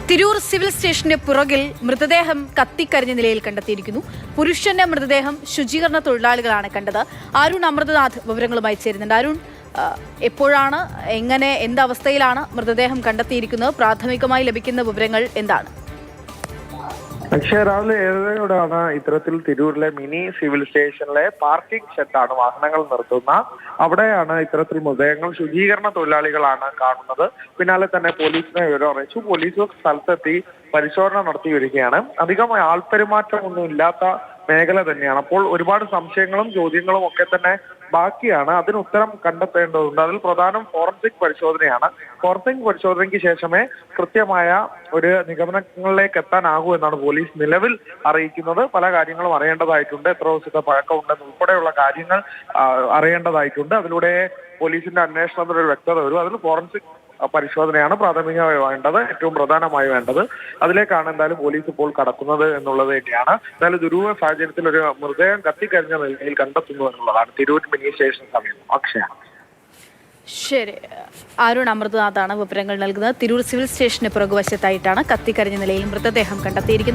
Tirur civil സ്റ്റേഷന്റെ പുറകിൽ മൃതദേഹം കത്തിക്കരിഞ്ഞ നിലയിൽ കണ്ടെത്തിയിരിക്കുന്നു. പുരുഷന്റെ മൃതദേഹം ശുചീകരണ തൊഴിലാളികളാണ് കണ്ടത്. അരുൺ അമൃതനാഥ് വിവരങ്ങളുമായി ചേരുന്നുണ്ട്. അരുൺ, എപ്പോഴാണ്, എങ്ങനെ, എന്തവസ്ഥയിലാണ് മൃതദേഹം കണ്ടെത്തിയിരിക്കുന്നത്? പ്രാഥമികമായി ലഭിക്കുന്ന വിവരങ്ങൾ എന്താണ്? പക്ഷേ രാവിലെ 7:30യോടെയാണ് ഇത്തരത്തിൽ തിരൂരിലെ മിനി സിവിൽ സ്റ്റേഷനിലെ പാർക്കിംഗ് ഷെഡാണ് വാഹനങ്ങൾ നിർത്തുന്ന അവിടെയാണ് ഇത്തരത്തിൽ മൃതദേഹങ്ങൾ ശുചീകരണ തൊഴിലാളികളാണ് കാണുന്നത്. പിന്നാലെ തന്നെ പോലീസിനെ വിവരം അറിയിച്ചു. പോലീസ് സ്ഥലത്തെത്തി പരിശോധന നടത്തി വരികയാണ്. അധികം ആൾപെരുമാറ്റമൊന്നും ഇല്ലാത്ത മേഖല തന്നെയാണ്. അപ്പോൾ ഒരുപാട് സംശയങ്ങളും ചോദ്യങ്ങളും ഒക്കെ തന്നെ ബാക്കിയാണ്. അതിന് ഉത്തരം കണ്ടെത്തേണ്ടതുണ്ട്. അതിൽ പ്രധാനം ഫോറൻസിക് പരിശോധനയാണ്. ഫോറൻസിക് പരിശോധനയ്ക്ക് ശേഷമേ കൃത്യമായ ഒരു നിഗമനങ്ങളിലേക്ക് എത്താനാകൂ എന്നാണ് പോലീസ് നിലവിൽ അറിയിക്കുന്നത്. പല കാര്യങ്ങളും അറിയേണ്ടതായിട്ടുണ്ട്. എത്ര ദിവസത്തെ പഴക്കമുണ്ടെന്ന് ഉൾപ്പെടെയുള്ള കാര്യങ്ങൾ അറിയേണ്ടതായിട്ടുണ്ട്. അതിലൂടെ പോലീസിന്റെ അന്വേഷണത്തിനൊരു വ്യക്തത വരും. അതിൽ ഫോറൻസിക് പരിശോധനയാണ് പ്രാഥമികമായി വേണ്ടത്, ഏറ്റവും പ്രധാനമായി വേണ്ടത്. അതിലേക്കാണ് എന്തായാലും പോലീസ് ഇപ്പോൾ കടക്കുന്നത് എന്നുള്ളത് തന്നെയാണ്. എന്തായാലും ദുരൂഹ സാഹചര്യത്തിൽ ഒരു മൃതദേഹം കത്തിക്കരിഞ്ഞ നിലയിൽ കണ്ടെത്തുന്നു എന്നുള്ളതാണ് തിരൂർ മിനി സ്റ്റേഷൻ സമയം. അക്ഷയ. ശരി, അരുൺ അമൃതനാഥാണ് വിവരങ്ങൾ നൽകുന്നത്. തിരൂർ സിവിൽ സ്റ്റേഷന് പുറകുവശത്തായിട്ടാണ് കത്തിക്കരിഞ്ഞ നിലയിൽ മൃതദേഹം കണ്ടെത്തിയിരിക്കുന്നത്.